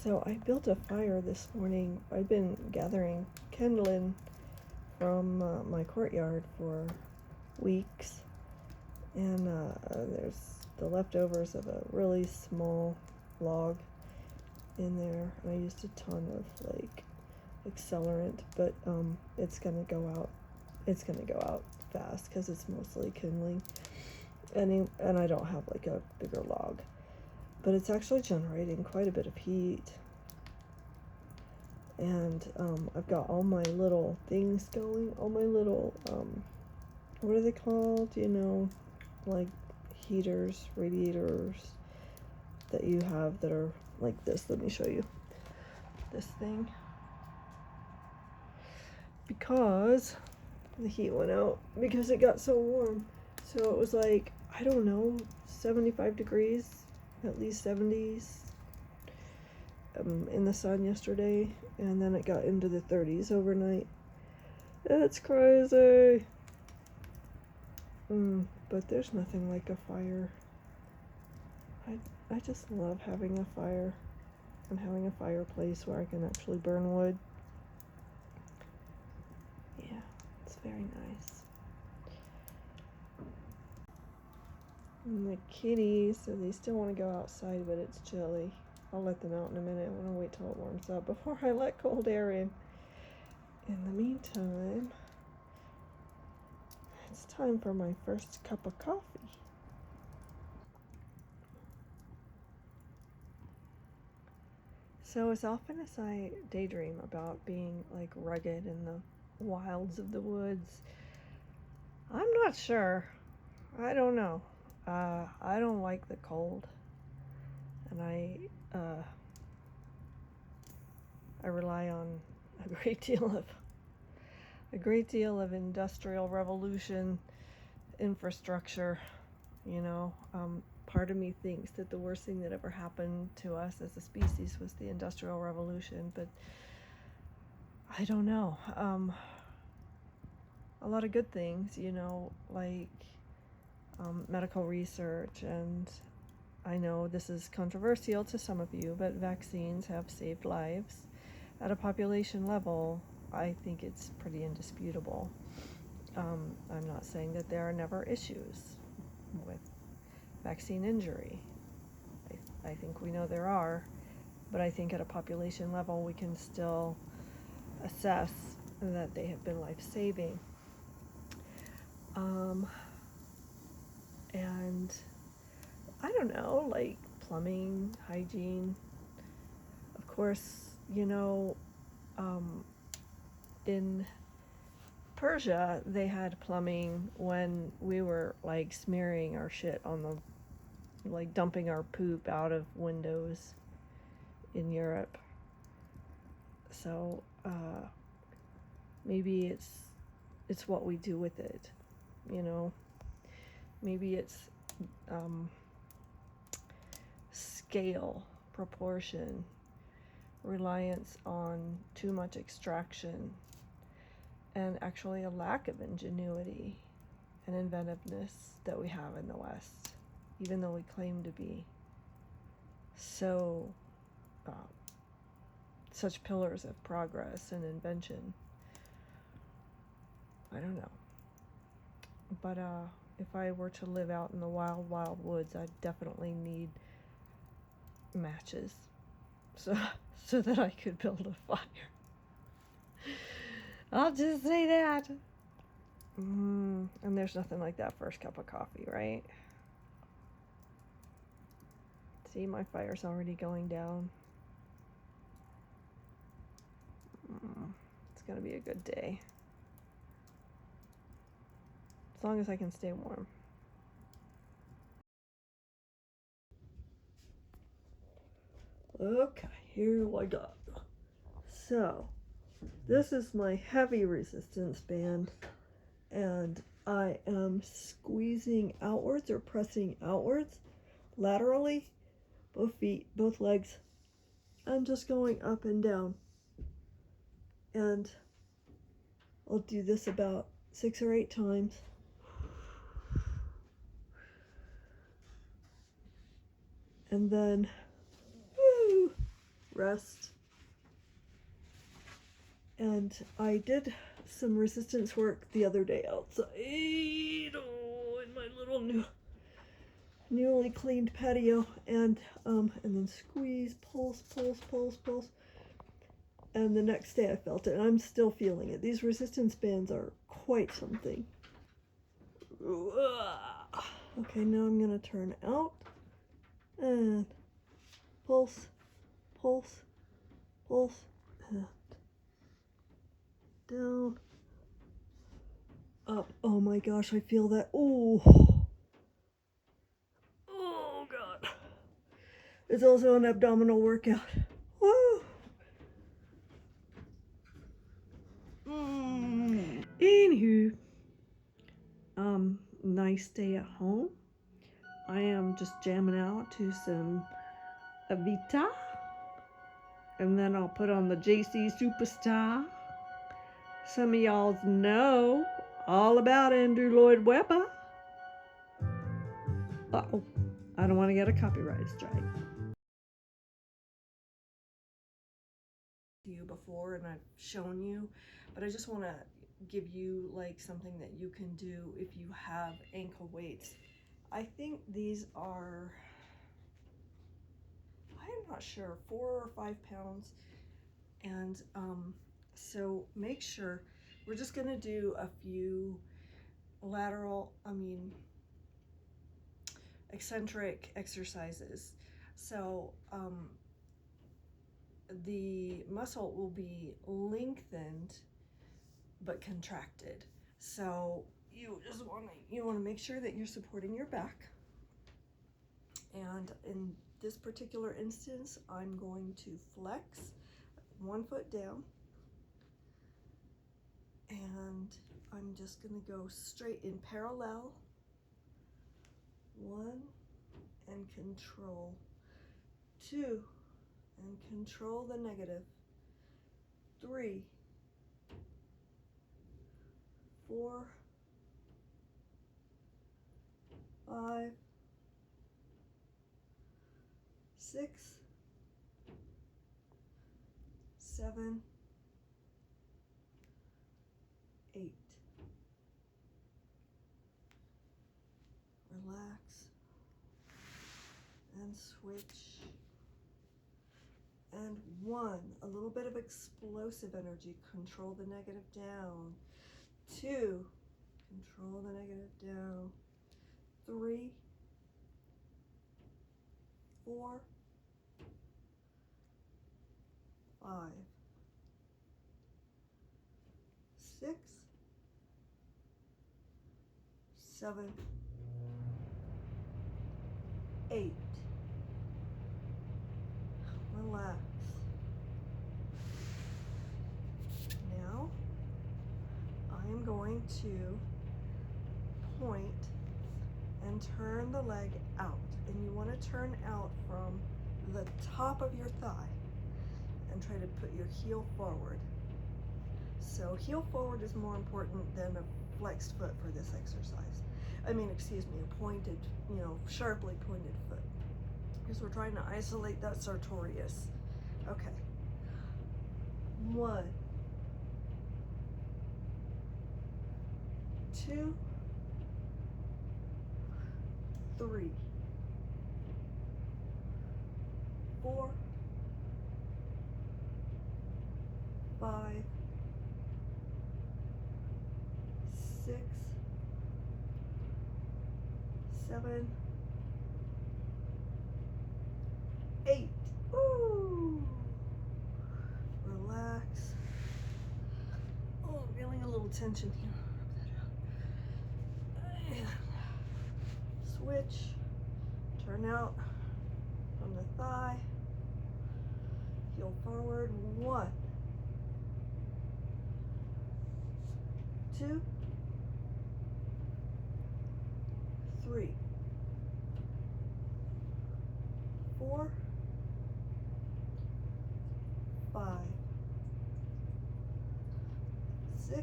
So I built a fire this morning. I've been gathering kindling from my courtyard for weeks, and there's the leftovers of a really small log in there, and I used a ton of like accelerant, but it's gonna go out. It's gonna go out fast because it's mostly kindling, and I don't have like a bigger log, but it's actually generating quite a bit of heat. And I've got all my little things going, all my little, what are they called? You know, like heaters, radiators that you have that are like this. Let me show you this thing. Because the heat went out because it got so warm. So it was like, I don't know, 75 degrees, at least 70s in the sun yesterday, and then it got into the 30s overnight. That's crazy. But there's nothing like a fire. I just love having a fire and having a fireplace where I can actually burn wood. Yeah, it's very nice. And the kitties, so they still want to go outside, but it's chilly. I'll let them out in a minute. I want to wait till it warms up before I let cold air in. In the meantime, it's time for my first cup of coffee. So as often as I daydream about being like rugged in the wilds of the woods, I'm not sure. I don't know. I don't like the cold, and I rely on a great deal of industrial revolution infrastructure. You know, part of me thinks that the worst thing that ever happened to us as a species was the Industrial Revolution, but I don't know. A lot of good things, you know, like medical research, and I know this is controversial to some of you, but vaccines have saved lives. At a population level, I think it's pretty indisputable. I'm not saying that there are never issues with vaccine injury. I think we know there are, but I think at a population level we can still assess that they have been life-saving. And I don't know, like plumbing, hygiene. Of course, you know, in Persia, they had plumbing when we were like smearing our shit on the, like dumping our poop out of windows in Europe. So maybe it's what we do with it, you know. Maybe it's scale, proportion, reliance on too much extraction, and actually a lack of ingenuity and inventiveness that we have in the West, even though we claim to be so such pillars of progress and invention. I don't know. But if I were to live out in the wild, wild woods, I'd definitely need matches so that I could build a fire. I'll just say that. And there's nothing like that first cup of coffee, right? See, my fire's already going down. It's gonna be a good day. As long as I can stay warm. Okay, here we go. So, this is my heavy resistance band, and I am squeezing outwards or pressing outwards laterally, both feet, both legs. I'm just going up and down. And I'll do this about 6 or 8 times. And then rest. And I did some resistance work the other day outside, in my little newly cleaned patio, and then squeeze, pulse, and the next day I felt it, and I'm still feeling it. These resistance bands are quite something. Okay, now I'm gonna turn out and pulse, and down, up. Oh my gosh, I feel that. Oh God. It's also an abdominal workout. Woo! Anywho, nice day at home. I am just jamming out to some Avita, and then I'll put on the JC Superstar. Some of y'all know all about Andrew Lloyd Webber. Uh-oh, I don't want to get a copyright strike. You before, and I've shown you, but I just want to give you like something that you can do if you have ankle weights. I think these are, I'm not sure, 4 or 5 pounds, and so make sure we're just going to do a few eccentric exercises. So the muscle will be lengthened but contracted. So you want to make sure that you're supporting your back. And in this particular instance, I'm going to flex 1 foot down, and I'm just going to go straight in parallel. 1 and control. 2 and control the negative. 3, 4, 5, 6, 7, 8. Relax and switch. And 1, a little bit of explosive energy. Control the negative down. 2, control the negative down. 3, 4, 5, 6, 7, 8. Relax. Now I am going to point and turn the leg out, and you want to turn out from the top of your thigh and try to put your heel forward. So heel forward is more important than a flexed foot for this exercise. A pointed, sharply pointed foot, because we're trying to isolate that sartorius. Okay. 1, 2, 3, 4, 5, 6, 7, 8. Ooh. Relax. Oh, I'm feeling a little tension here. And switch. Turn out from the thigh. Heel forward. 1, 2, 3, 4, 5, 6,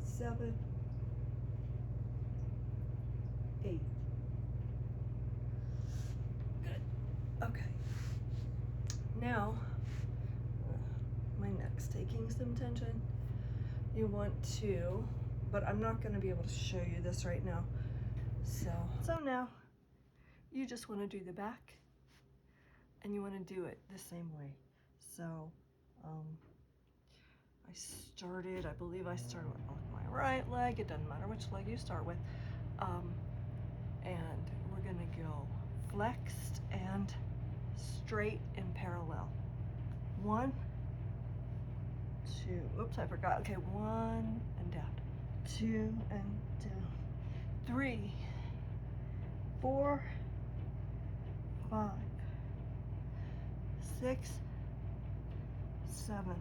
7, 8. Good. Okay. Now, my neck's taking some tension. You want to, but I'm not going to be able to show you this right now. So now you just want to do the back, and you want to do it the same way. So I believe I started with my right leg. It doesn't matter which leg you start with. And we're going to go flexed and straight and parallel. 1, 2, oops, I forgot. Okay, 1 and down, 2 and down, 3, 4, 5, 6, 7,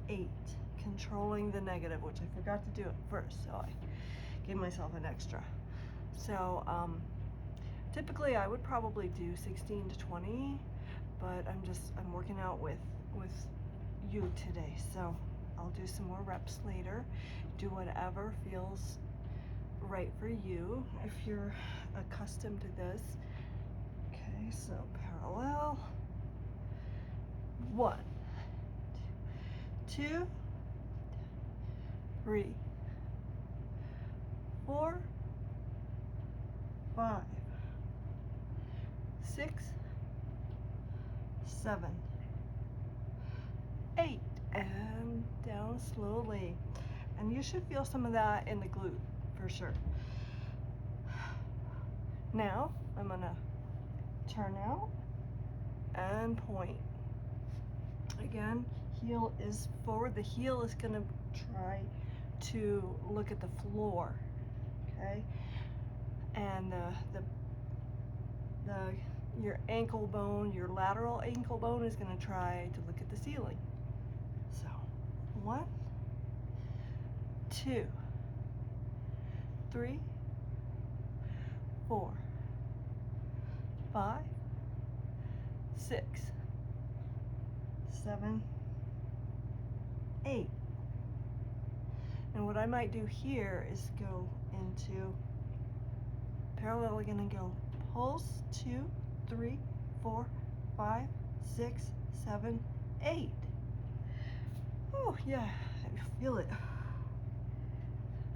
8. Controlling the negative, which I forgot to do it first, so I gave myself an extra. So typically I would probably do 16 to 20, but I'm working out with you today, so I'll do some more reps later. Do whatever feels right for you if you're accustomed to this. Okay, so parallel. 1, 2, 3, 4, 5, 6, 7, 8, and down slowly. And you should feel some of that in the glute for sure. Now I'm gonna turn out and point. Again, heel is forward. The heel is gonna try to look at the floor, okay? And your ankle bone, your lateral ankle bone is gonna try to look at the ceiling. So 1, 2, 3, 4, 5, 6, 7, 8. And what I might do here is go into parallel. We're gonna go pulse 2, 3, 4, 5, 6, 7, 8. Oh yeah, I feel it.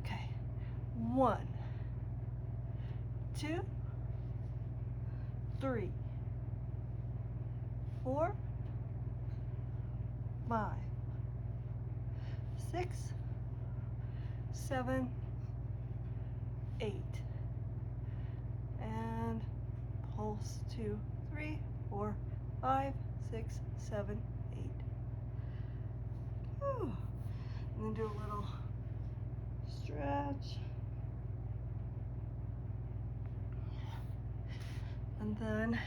Okay, 1, 2, 3, 4, 5, 6, 7, 8. And pulse 2, 3, 4, 5, 6, 7, 8. Whew. And then do a little stretch. And then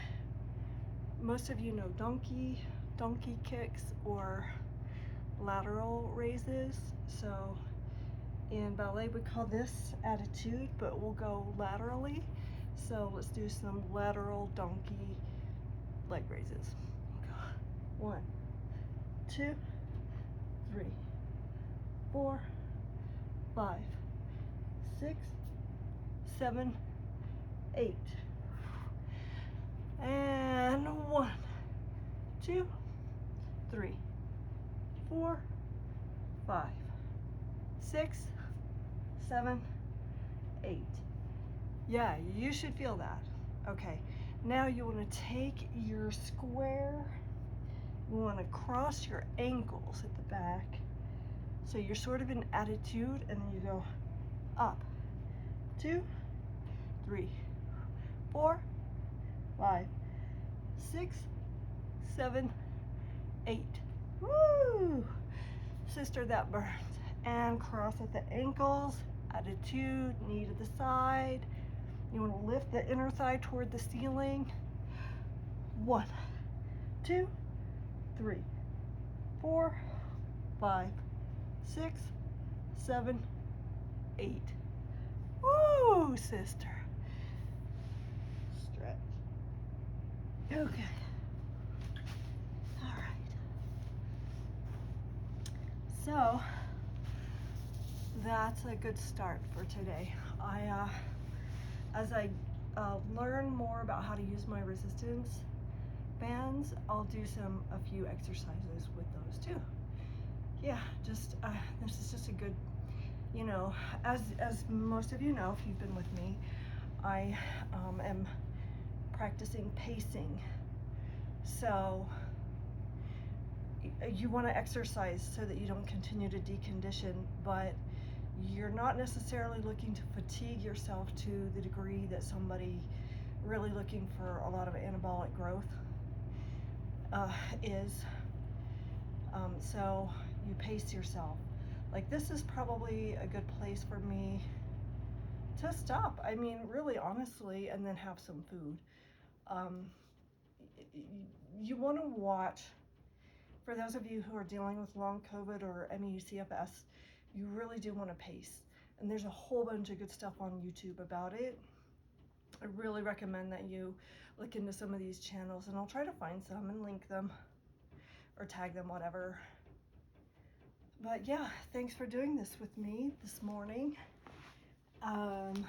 most of you know donkey kicks or lateral raises. So in ballet we call this attitude, but we'll go laterally. So let's do some lateral donkey leg raises. 1, 2, 3, 4, 5, 6, 7, 8. And 1, 2, 3, 4, 5, 6, 7, 8. Yeah, you should feel that. Okay, now you want to take your square, you want to cross your ankles at the back. So you're sort of in attitude, and then you go up. 2, 3, 4, 5, 6, 7, 8. Woo! Sister, that burns. And cross at the ankles, attitude, knee to the side. You want to lift the inner thigh toward the ceiling. 1, 2, 3, 4, 5, 6, 7, 8. Woo, sister. Stretch. Okay. All right. So that's a good start for today. As I learn more about how to use my resistance bands, I'll do a few exercises with those too. Yeah, just this is just a good, you know, as most of you know, if you've been with me, I am practicing pacing. So you want to exercise so that you don't continue to decondition, but you're not necessarily looking to fatigue yourself to the degree that somebody really looking for a lot of anabolic growth is. So you pace yourself. Like, this is probably a good place for me to stop. I mean, really honestly, and then have some food. You want to watch, for those of you who are dealing with long COVID or ME/CFS, you really do want to pace. And there's a whole bunch of good stuff on YouTube about it. I really recommend that you look into some of these channels, and I'll try to find some and link them or tag them, whatever. But yeah, thanks for doing this with me this morning. And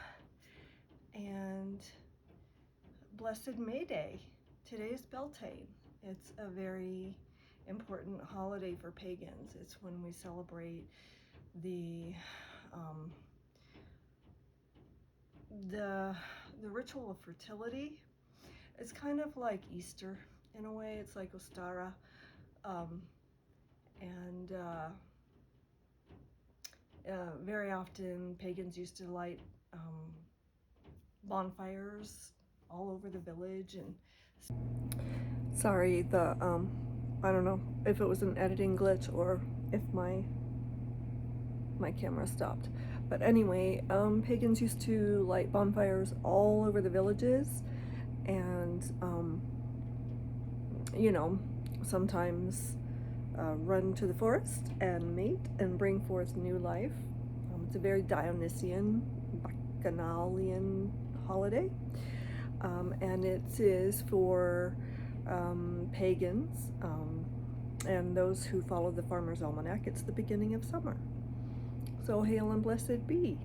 blessed Mayday. Today is Beltaine. It's a very important holiday for pagans. It's when we celebrate the ritual of fertility. It's kind of like Easter in a way. It's like Ostara, and very often pagans used to light bonfires all over the village. And sorry, I don't know if it was an editing glitch or if my camera stopped. But anyway, pagans used to light bonfires all over the villages, and you know, sometimes run to the forest and mate and bring forth new life. It's a very Dionysian, bacchanalian holiday, and it is for pagans and those who follow the Farmer's Almanac. It's the beginning of summer. So hail and blessed be.